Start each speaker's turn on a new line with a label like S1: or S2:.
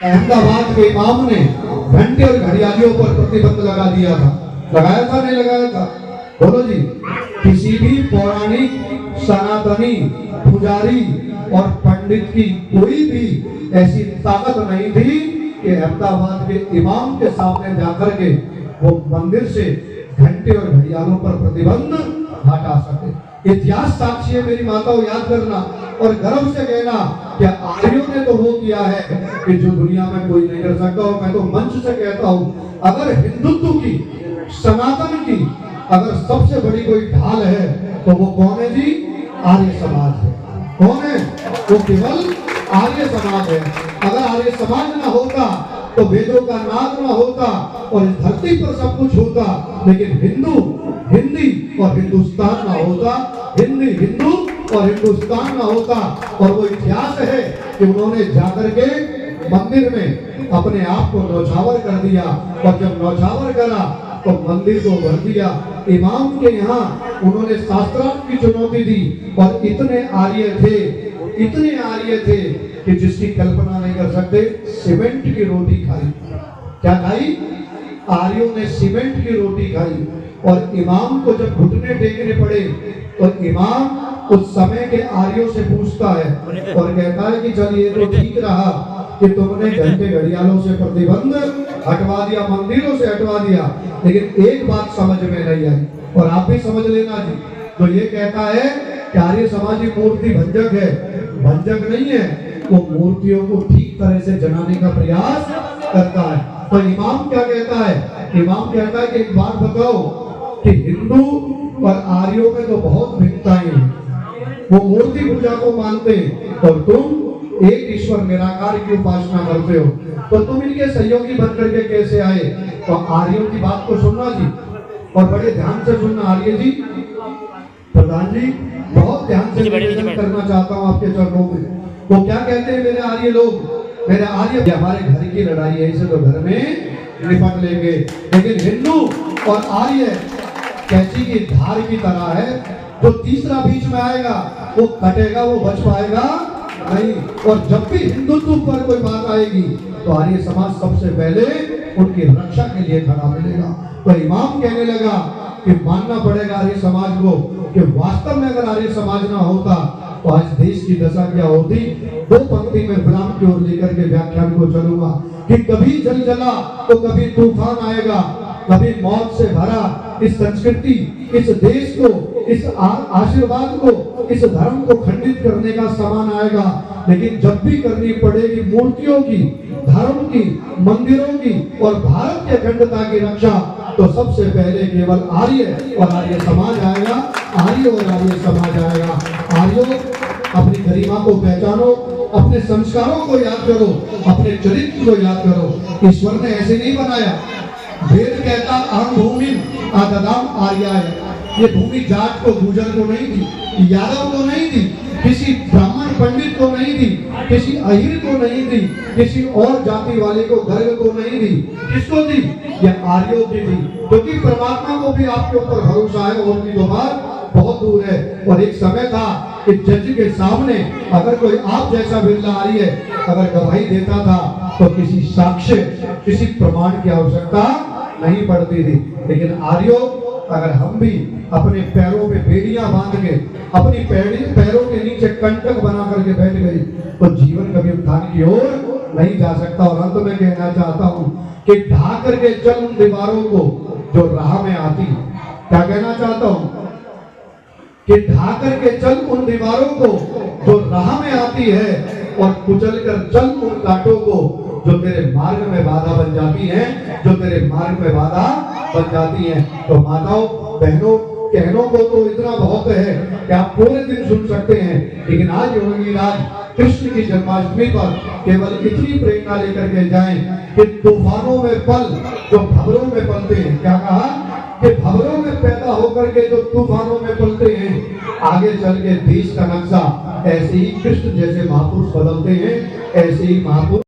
S1: अहमदाबाद के इमाम ने घंटे और घड़ियालियों पर प्रतिबंध लगा दिया था। लगाया था नहीं लगाया था? बोलो जी। किसी भी पौराणिक, सनातनी, पुजारी और पंडित की कोई भी ऐसी ताकत नहीं थी कि अहमदाबाद के इमाम के सामने जाकर के वो मंदिर से घंटे और घड़ियालों पर प्रतिबंध हटा सके। इतिहास साक्षी है मेरी माताओं, याद करना और गर्व से कहना कि आर्यों ने तो वो किया है कि जो दुनिया में कोई नहीं कर सकता। और मैं तो मंच से कहता हूँ, अगर हिंदुत्व की, सनातन की अगर सबसे बड़ी कोई ढाल है तो वो कौन है जी? आर्य समाज है। कौन है वो? केवल आर्य समाज है। अगर आर्य समाज ना होता तो वेदों का नाद ना होता और इस धरती पर सब कुछ होता, लेकिन हिंदू, हिंदी और हिंदुस्तान ना होता, हिंदी, हिंदू और हिंदुस्तान ना होता। और वो इतिहास है कि उन्होंने जाकर के मंदिर में अपने आप को न्यौछावर कर दिया और जब न्यौछावर करा तो मंदिर को भर दिया। इमाम के यहाँ उन्होंने शास्त्रार्थ की चुनौती दी और इतने आर्य थे, इतने आर्य थे कि जिसकी कल्पना नहीं कर सकते। सीमेंट की रोटी खाई। क्या खाई? आर्यों ने सीमेंट की रोटी खाई। और इमाम को जब घुटने टेकने पड़े तो इमाम उस समय के आर्यों से पूछता है और कहता है कि चलिए तो ठीक रहा कि तुमने घंटे घड़ियालों से प्रतिबंध हटवा दिया, मंदिरों से हटवा दिया, लेकिन एक बात समझ में नहीं आई और आप भी समझ लेना जी। तो ये कहता है कि आर्य समाजी मूर्ति भंजक है। भंजक नहीं है, वो मूर्तियों को ठीक तरह से जलाने का प्रयास करता है। तो इमाम क्या कहता है? इमाम कहता है कि एक बात बताओ कि हिंदू और आर्यों में तो बहुत भिन्नताएं हैं। वो मूर्ति पूजा को मानते हैं और तुम एक ईश्वर निराकार की उपासना करते हो, तो तुम इनके सहयोगी बनकर के कैसे आए? तो आर्यों की बात को सुनना जी और बड़े ध्यान से सुनना। आर्य जी, प्रधान जी, बहुत ध्यान से निवेदन करना चाहता हूँ आपके चरणों में। वो क्या कहते हैं मेरे आर्य लोग? मेरे आर्य, हमारे घर की लड़ाई है, इसे तो घर में निपट लेंगे, लेकिन हिंदू और आर्य कैसी की धार की तरह है। जो तीसरा बीच में आएगा वो कटेगा, वो बच पाएगा नहीं। और जब भी हिंदुत्व पर कोई बात आएगी तो आर्य समाज सबसे पहले उनकी रक्षा के लिए खड़ा मिलेगा। तो इमाम कहने लगा कि मानना पड़ेगा आर्य समाज को कि वास्तव में अगर आर्य समाज ना होता तो आज देश की दशा क्या होती। दो पंक्ति में विराम की ओर लेकर के व्याख्यान को चलूंगा कि कभी जल जला तो कभी तूफान आएगा, कभी मौत से भरा इस संस्कृति, इस देश को, इस आशीर्वाद को, इस धर्म को खंडित करने का समान आएगा। लेकिन जब भी करनी पड़ेगी मूर्तियों की, धर्म की, मंदिरों की और भारत के अखंडता की रक्षा, तो सबसे पहले केवल आर्य और आर्य समाज आएगा। आर्य और आर्य समाज आएगा। आर्यों, अपनी गरिमा को पहचानो, अपने संस्कारों को याद करो, अपने चरित्र को याद करो। ईश्वर ने ऐसे नहीं बनाया। वेद कहता अहम भूमि आददाम आर्याय। ये भूमि जाट को, गुजर को नहीं दी, यादव को नहीं दी, किसी ब्राह्मण पंडित को नहीं दी, किसी अहिर को नहीं दी, किसी और जाति वाले को, गर्ग को नहीं दी। किसको दी? ये आर्यों की दी, क्योंकि परमात्मा को भी आपके ऊपर भरोसा है और उनकी बात बहुत दूर है। और एक समय था कि जज के सामने अगर कोई आप जैसा बिरला आर्य अगर गवाही देता था तो किसी साक्ष्य, किसी प्रमाण की आवश्यकता नहीं पड़ती थी। लेकिन आर्यों, अगर हम भी अपने पैरों पे बेड़ियां बांध के अपनी पैरों के नीचे कंटक बना करके बैठ गए तो जीवन कभी उत्थान की ओर नहीं जा सकता। और अंत में कहना चाहता हूँ कि ढा करके चल उन दीवारों को जो राह में आती। क्या कहना चाहता हूँ कि ढा करके चल उन दीवारों को जो राह में आती है और कुचल कर चल उन कांटों को जो तेरे मार्ग में बाधा बन जाती हैं, जो तेरे मार्ग में बाधा बन जाती हैं। तो माताओं, बहनों, कहनों को तो इतना बहुत है कि आप पूरे दिन सुन सकते हैं, लेकिन आज योगीराज कृष्ण की जन्माष्टमी पर केवल इतनी प्रेरणा लेकर के जाएं कि तूफानों में पल जो भंवरों में पलते हैं। क्या कहा? कि भंवरों में पैदा होकर के जो तूफानों में पलते हैं, आगे चल के देश का नक्शा ऐसे ही कृष्ण जैसे महापुरुष बदलते हैं, ऐसे ही महापुरुष